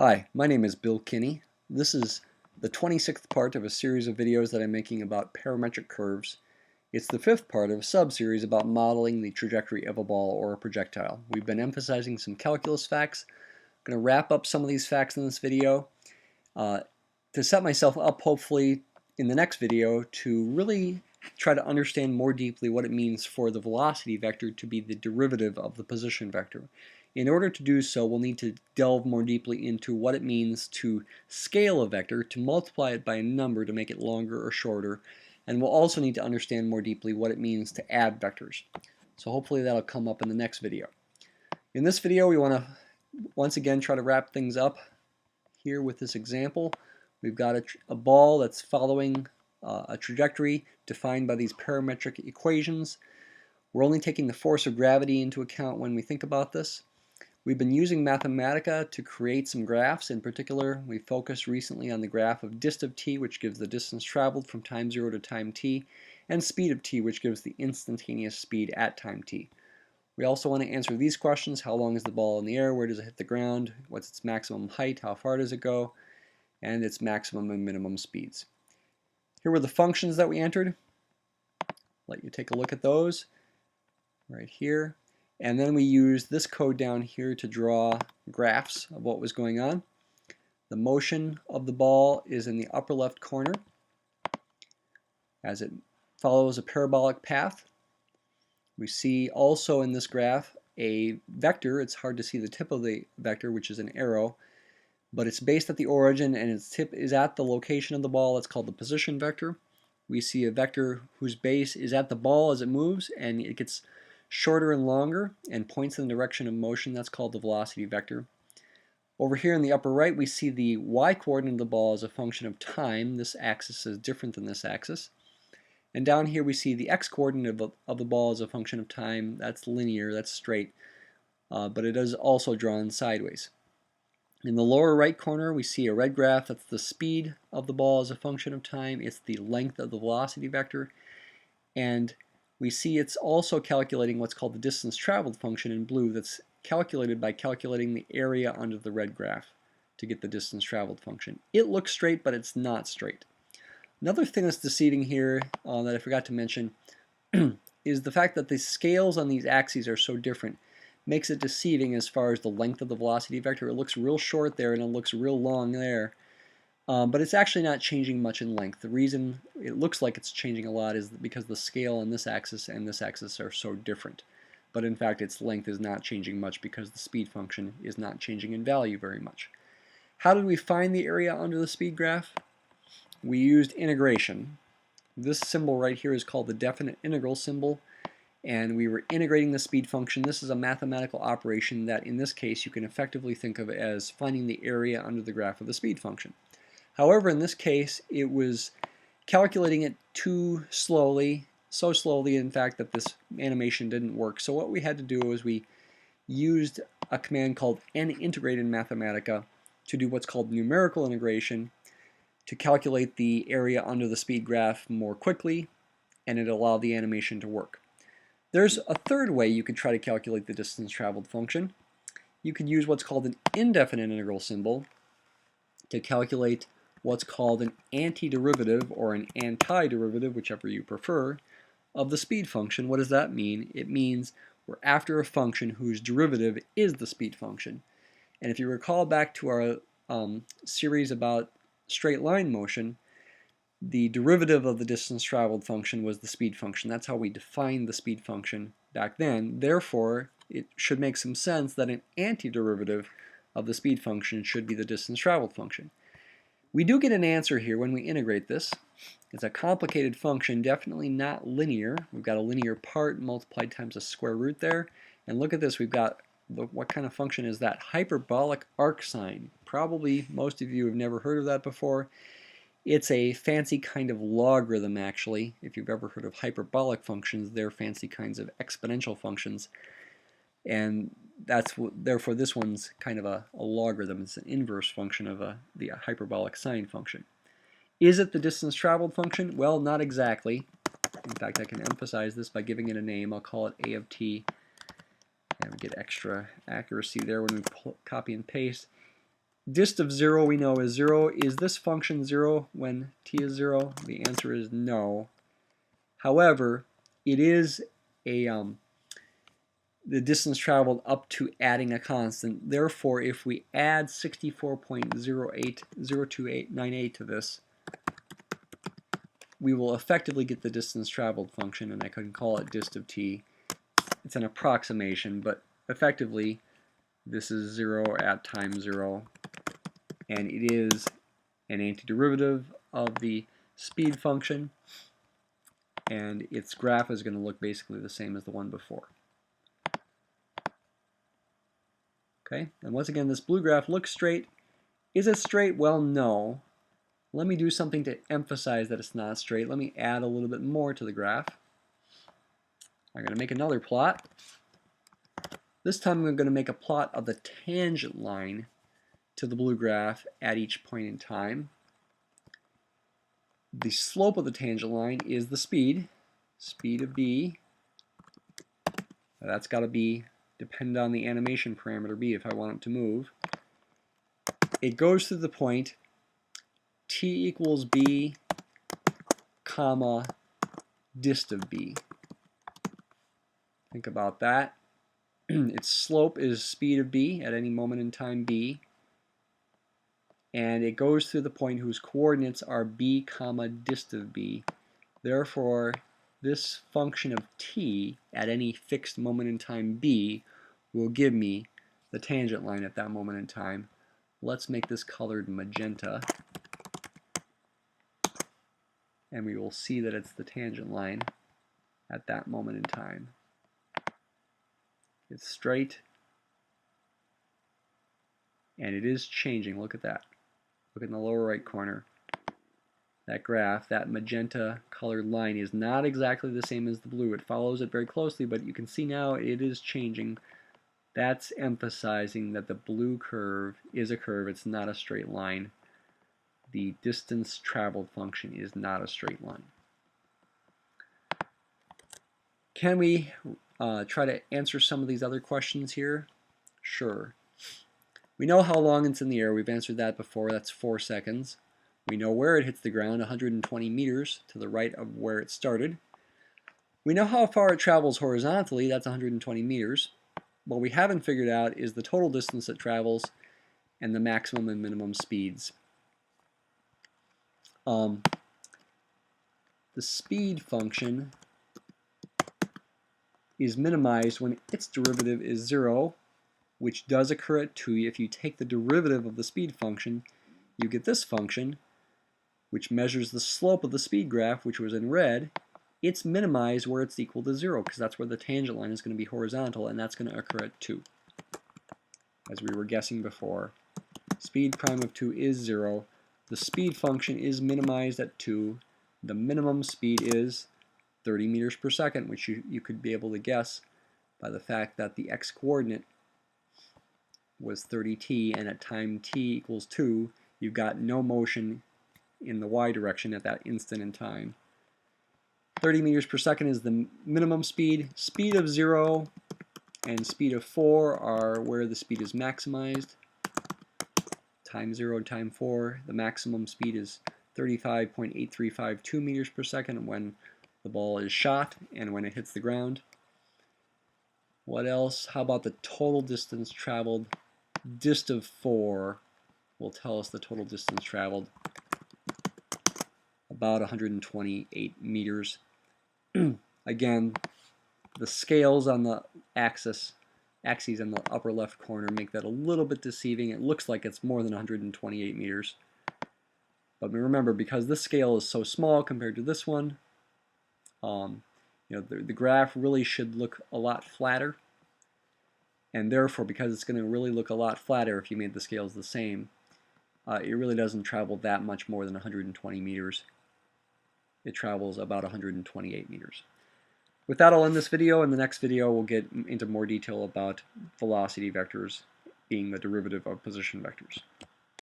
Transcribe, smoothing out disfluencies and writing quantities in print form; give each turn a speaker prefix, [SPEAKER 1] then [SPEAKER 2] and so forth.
[SPEAKER 1] Hi, my name is Bill Kinney. This is the 26th part of a series of videos that I'm making about parametric curves. It's the fifth part of a sub-series about modeling the trajectory of a ball or a projectile. We've been emphasizing some calculus facts. I'm going to wrap up some of these facts in this video to set myself up hopefully in the next video to really try to understand more deeply what it means for the velocity vector to be the derivative of the position vector. In order to do so, we'll need to delve more deeply into what it means to scale a vector, to multiply it by a number to make it longer or shorter, and we'll also need to understand more deeply what it means to add vectors. So hopefully that'll come up in the next video. In this video, we want to once again try to wrap things up here with this example. We've got a ball that's following a trajectory defined by these parametric equations. We're only taking the force of gravity into account when we think about this. We've been using Mathematica to create some graphs. In particular, we focused recently on the graph of dist of t, which gives the distance traveled from time 0 to time t, and speed of t, which gives the instantaneous speed at time t. We also want to answer these questions: how long is the ball in the air, where does it hit the ground, what's its maximum height, how far does it go, and its maximum and minimum speeds. Here were the functions that we entered. Let you take a look at those right here. And then we used this code down here to draw graphs of what was going on. The motion of the ball is in the upper left corner as it follows a parabolic path. We see also in this graph a vector. It's hard to see the tip of the vector, which is an arrow, but it's based at the origin and its tip is at the location of the ball. It's called the position vector. We see a vector whose base is at the ball as it moves, and it gets shorter and longer and points in the direction of motion. That's called the velocity vector. Over here in the upper right, we see the y-coordinate of the ball as a function of time. This axis is different than this axis. And down here we see the x-coordinate of the ball as a function of time. That's linear, that's straight, but it is also drawn sideways. In the lower right corner, we see a red graph. That's the speed of the ball as a function of time. It's the length of the velocity vector. And we see it's also calculating what's called the distance traveled function in blue. That's calculated by calculating the area under the red graph to get the distance traveled function. It looks straight, but it's not straight. Another thing that's deceiving here that I forgot to mention is the fact that the scales on these axes are so different. Makes it deceiving as far as the length of the velocity vector. It looks real short there and it looks real long there. But it's actually not changing much in length. The reason it looks like it's changing a lot is because the scale on this axis and this axis are so different. But in fact, its length is not changing much because the speed function is not changing in value very much. How did we find the area under the speed graph? We used integration. This symbol right here is called the definite integral symbol, and we were integrating the speed function. This is a mathematical operation that in this case you can effectively think of as finding the area under the graph of the speed function. However, in this case, it was calculating it too slowly, so slowly in fact that this animation didn't work. So what we had to do was we used a command called nintegrate in Mathematica to do what's called numerical integration to calculate the area under the speed graph more quickly, and it allowed the animation to work. There's a third way you could try to calculate the distance traveled function. You could use what's called an indefinite integral symbol to calculate what's called an antiderivative or an antiderivative, whichever you prefer, of the speed function. What does that mean? It means we're after a function whose derivative is the speed function. And if you recall back to our series about straight line motion, the derivative of the distance traveled function was the speed function. That's how we defined the speed function back then. Therefore, it should make some sense that an antiderivative of the speed function should be the distance traveled function. We do get an answer here when we integrate this. It's a complicated function, definitely not linear. We've got a linear part multiplied times a square root there. And look at this, we've got, what kind of function is that? Hyperbolic arc sine. Probably most of you have never heard of that before. It's a fancy kind of logarithm, actually. If you've ever heard of hyperbolic functions, they're fancy kinds of exponential functions. And therefore this one's kind of a logarithm. It's an inverse function of the hyperbolic sine function. Is it the distance traveled function? Well, not exactly. In fact, I can emphasize this by giving it a name. I'll call it a of t. And we get extra accuracy there when we copy and paste. Dist of 0 we know is 0. Is this function 0 when t is 0? The answer is no. However, it is a the distance traveled up to adding a constant. Therefore, if we add 64.0802898 to this, we will effectively get the distance traveled function, and I can call it dist of t. It's an approximation, but effectively this is 0 at time 0, and it is an antiderivative of the speed function, and its graph is going to look basically the same as the one before. Okay, and once again, this blue graph looks straight. Is it straight? Well, no. Let me do something to emphasize that it's not straight. Let me add a little bit more to the graph. I'm going to make another plot. This time I'm going to make a plot of the tangent line to the blue graph at each point in time. The slope of the tangent line is the speed of b. Now that's got to be depend on the animation parameter b if I want it to move. It goes through the point t equals b, comma, dist of b. Think about that. Its slope is speed of b at any moment in time b, and it goes through the point whose coordinates are b, comma, dist of b. Therefore, this function of t at any fixed moment in time b will give me the tangent line at that moment in time. Let's make this colored magenta, and we will see that it's the tangent line at that moment in time. It's straight, and it is changing. Look at that. Look in the lower right corner. That graph, that magenta colored line is not exactly the same as the blue. It follows it very closely, but you can see now it is changing. That's emphasizing that the blue curve is a curve. It's not a straight line. The distance traveled function is not a straight line. Can we try to answer some of these other questions here? Sure. We know how long it's in the air. We've answered that before. That's 4 seconds. We know where it hits the ground, 120 meters to the right of where it started. We know how far it travels horizontally. That's 120 meters. What we haven't figured out is the total distance it travels and the maximum and minimum speeds. The speed function is minimized when its derivative is 0, which does occur at 2. If you take the derivative of the speed function, you get this function, which measures the slope of the speed graph, which was in red. It's minimized where it's equal to 0, because that's where the tangent line is going to be horizontal, and that's going to occur at 2. As we were guessing before, speed prime of 2 is 0. The speed function is minimized at 2. The minimum speed is 30 meters per second, which you could be able to guess by the fact that the x-coordinate was 30t, and at time t equals 2, you've got no motion in the y direction at that instant in time. 30 meters per second is the minimum speed. Speed of 0 and speed of 4 are where the speed is maximized. Time 0 and time 4, the maximum speed is 35.8352 meters per second when the ball is shot and when it hits the ground. What else? How about the total distance traveled? Dist of 4 will tell us the total distance traveled, about 128 meters. Again, the scales on the axes on the upper left corner make that a little bit deceiving. It looks like it's more than 128 meters. But remember, because this scale is so small compared to this one, the graph really should look a lot flatter. And therefore, because it's going to really look a lot flatter if you made the scales the same, it really doesn't travel that much more than 120 meters. It travels about 128 meters. With that, I'll end this video. In the next video, we'll get into more detail about velocity vectors being the derivative of position vectors.